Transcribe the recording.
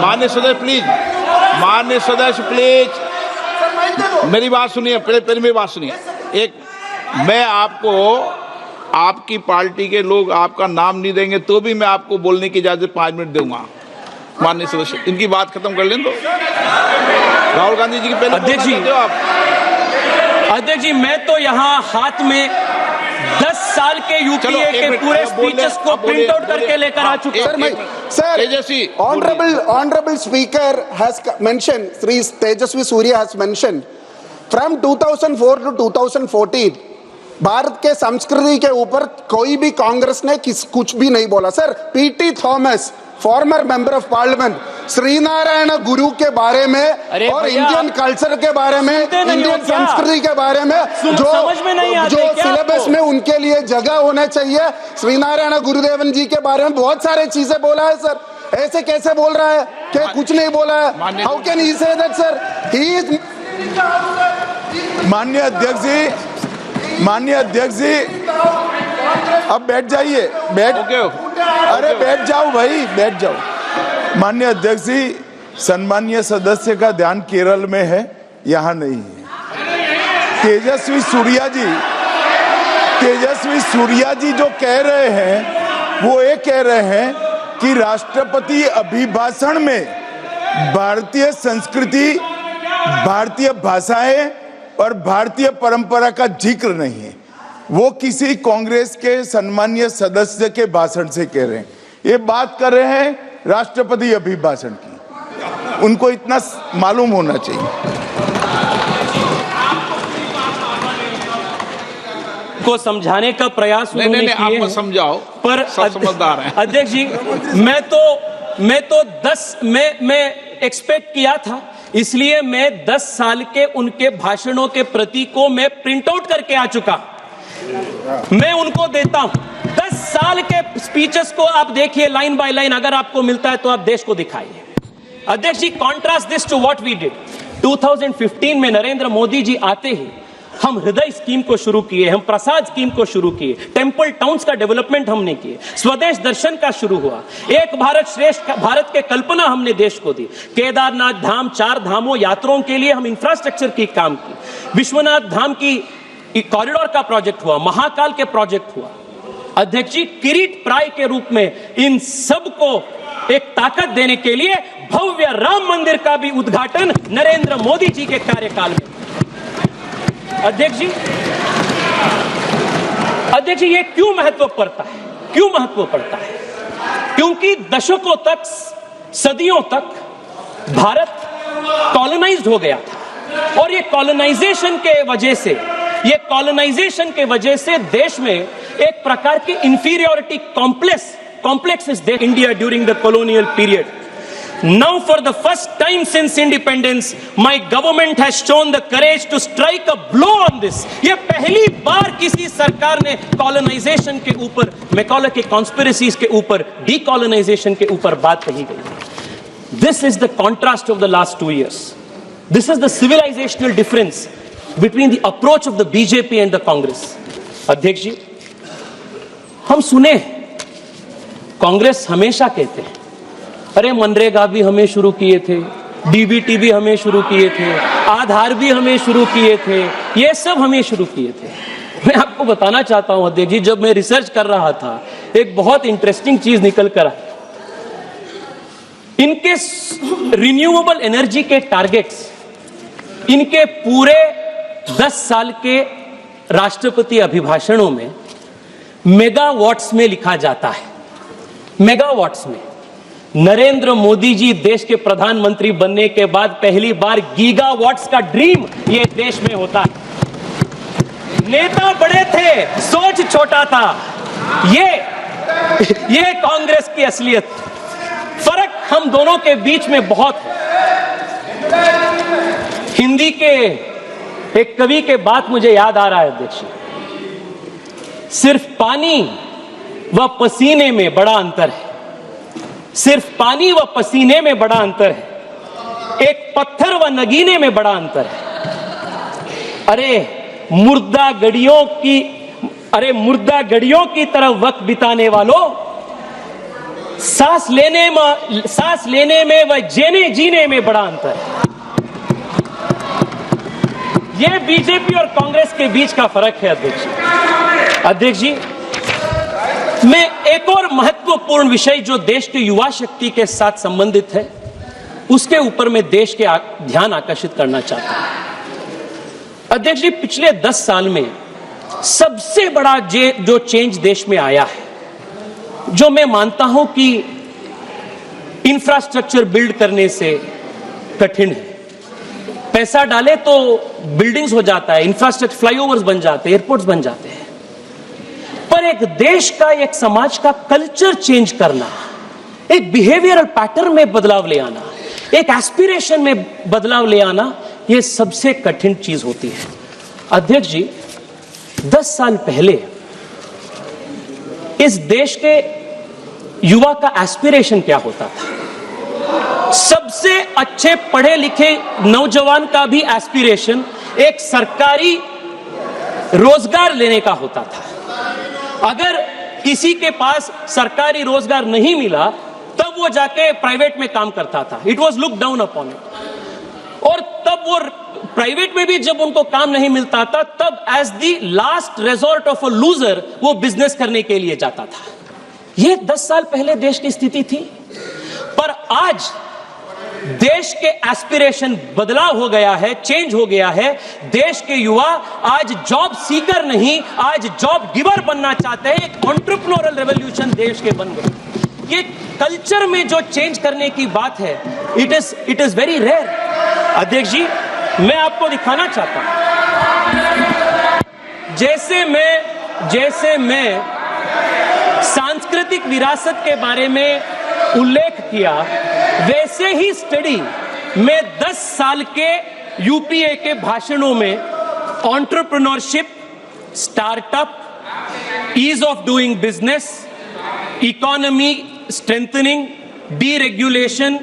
माननीय सदस्य प्लीज, माननीय सदस्य प्लीज मेरी बात सुनिए, पहले मेरी बात सुनिए। एक, मैं आपको, आपकी पार्टी के लोग आपका नाम नहीं देंगे तो भी मैं आपको बोलने की इजाजत 5 मिनट दूंगा। माननीय सदस्य, इनकी बात खत्म कर लें तो। राहुल गांधी जी की पहले अध्यक्ष जी, अध्यक्ष जी, मैं तो यहाँ हाथ में 10 साल के यूपीए के पूरे स्पीचेस को प्रिंट आउट करके लेकर आ चुका हूं। Sir, honorable speaker has mentioned, Sri Tejasvi Surya has mentioned, from 2004 to 2014 Bharat के संस्कृति के ऊपर कोई भी कांग्रेस ने कुछ भी नहीं बोला। Sir, PT Thomas, former member of parliament, Sree Narayana Guru के बारे में और इंडियन कल्चर के बारे में, इंडियन संस्कृति के बारे में जो सिलेबस में उनके लिए जगह होना चाहिए, श्रीनारायण गुरुदेवन जी के बारे में बहुत सारे चीजें बोला है। सर, ऐसे कैसे बोल रहा है कि कुछ नहीं बोला है? How can he say that sir? He is माननीय अध्यक्ष जी, अब बैठ जाइए, अरे बैठ जाओ भाई, बैठ जाओ। माननीय अध्यक्ष जी, सम्मानीय सदस्य का ध्यान केरल में है, यहाँ नहीं है। तेजस्वी सूर्या जी जो कह रहे हैं वो ये कह रहे हैं कि राष्ट्रपति अभिभाषण में भारतीय संस्कृति, भारतीय भाषाएं और भारतीय परंपरा का जिक्र नहीं है। वो किसी कांग्रेस के सम्मानीय सदस्य के भाषण से कह रहे हैं। ये बात कर रहे हैं राष्ट्रपति अभिभाषण की, उनको इतना मालूम होना चाहिए। को समझाने का प्रयास उन्होंने किए हैं। आप समझाओ, पर समझदार हैं अध्यक्ष जी, मैं एक्सपेक्ट किया था, इसलिए मैं 10 साल के उनके भाषणों के प्रति को मैं प्रिंट आउट करके आ चुका, मैं उनको देता हूं। 10 साल के स्पीचेस को आप देखिए लाइन बाय लाइन, अगर आपको मिलता है तो आप देश को दिखाइए। अध्यक्ष जी, contrast this to what we did 2015 में। नरेंद्र मोदी जी आते ही हम हृदय स्कीम को शुरू किए, हम प्रसाद स्कीम को शुरू किए, टेंपल टाउन्स का डेवलपमेंट हमने किए, स्वदेश दर्शन का शुरू हुआ, एक भारत श्रेष्ठ भारत के कल्पना हमने देश को दी, केदारनाथ धाम, 4 धामों यात्रियों के लिए हम इंफ्रास्ट्रक्चर की काम की, विश्वनाथ धाम की कॉरिडोर का प्रोजेक्ट हुआ, महाकाल के प्रोजेक्ट हुआ। अध्यक्ष जी, किरीट प्राय के रूप में इन सब को एक ताकत देने के लिए भव्य राम मंदिर का भी उद्घाटन नरेंद्र मोदी जी के कार्यकाल में। अध्यक्ष जी, ये क्यों महत्व पड़ता है? क्योंकि दशकों तक, सदियों तक भारत कॉलोनाइज्ड हो गया था, और ये कॉलोनाइजेशन के वजह से देश में एक प्रकार की inferiority complex is there India during the colonial period. Now, for the first time since independence, my government has shown the courage to strike a blow on this. ये पहली बार किसी सरकार ने कॉलोनाइजेशन के ऊपर, मैकॉले के कॉन्स्पिरेसीज के ऊपर, डीकॉलोनाइजेशन के ऊपर बात कही गई। This is the contrast of the last 2 years. This is the civilizational difference between the approach of the BJP and the Congress. अध्यक्ष जी, हम सुने कांग्रेस हमेशा कहते हैं, अरे मनरेगा भी हमें शुरू किए थे, डीबीटी भी हमें शुरू किए थे, आधार भी हमें शुरू किए थे, ये सब हमें शुरू किए थे। मैं आपको बताना चाहता हूं अध्यक्ष जी, जब मैं रिसर्च कर रहा था, एक बहुत इंटरेस्टिंग चीज निकल कर आई। इनके रिन्यूएबल एनर्जी के टारगेट्स इनके पूरे 10 साल के राष्ट्रपति अभिभाषणों में मेगावाट्स में लिखा जाता है, मेगावाट्स में। नरेंद्र मोदी जी देश के प्रधानमंत्री बनने के बाद पहली बार गीगावाट्स का ड्रीम ये देश में होता है। नेता बड़े थे, सोच छोटा था। ये कांग्रेस की असलियत। फर्क हम दोनों के बीच में बहुत है। हिंदी के एक कवि के बात मुझे याद आ रहा है अध्यक्ष, सिर्फ पानी व पसीने में बड़ा अंतर है, सिर्फ पानी व पसीने में बड़ा अंतर है, एक पत्थर व नगीने में बड़ा अंतर है। अरे मुर्दा गड़ियों की तरह वक्त बिताने वालों, सांस लेने में व जीने में बड़ा अंतर है। यह बीजेपी और कांग्रेस के बीच का फर्क है। अध्यक्ष जी, मैं एक और महत्वपूर्ण विषय जो देश के युवा शक्ति के साथ संबंधित है, उसके ऊपर मैं देश के ध्यान आकर्षित करना चाहता हूं। अध्यक्ष जी, पिछले 10 साल में सबसे बड़ा जो चेंज देश में आया है, जो मैं मानता हूं कि इंफ्रास्ट्रक्चर बिल्ड करने से कठिन है। पैसा डाले तो बिल्डिंग्स हो जाता है, इंफ्रास्ट्रक्चर, फ्लाईओवर्स बन जाते हैं, एयरपोर्ट्स बन जाते हैं, पर एक देश का, एक समाज का कल्चर चेंज करना, एक बिहेवियरल पैटर्न में बदलाव ले आना, एक एस्पिरेशन में बदलाव ले आना, यह सबसे कठिन चीज होती है। अध्यक्ष जी, 10 साल पहले इस देश के युवा का एस्पिरेशन क्या होता था? सबसे अच्छे पढ़े लिखे नौजवान का भी एस्पिरेशन एक सरकारी रोजगार लेने का होता था। अगर किसी के पास सरकारी रोजगार नहीं मिला, तब वो जाके प्राइवेट में काम करता था। It was look down upon it. और तब वो प्राइवेट में भी जब उनको काम नहीं मिलता था, तब as the last resort of a loser वो बिजनेस करने के लिए जाता था। ये 10 साल पहले देश की स्थिति थी। पर आज देश के एस्पिरेशन बदलाव हो गया है, चेंज हो गया है। देश के युवा आज जॉब सीकर नहीं, आज जॉब गिवर बनना चाहते हैं। एक एंटरप्रेन्योरल रेवोल्यूशन देश के बन गए। ये कल्चर में जो चेंज करने की बात है, इट इज वेरी रेयर। अध्यक्ष जी, मैं आपको दिखाना चाहता हूं, जैसे मैं सांस्कृतिक विरासत के बारे में उल्लेख किया, वैसे ही स्टडी में 10 साल के यूपीए के भाषणों में entrepreneurship, startup, ease of doing business, economy strengthening, deregulation,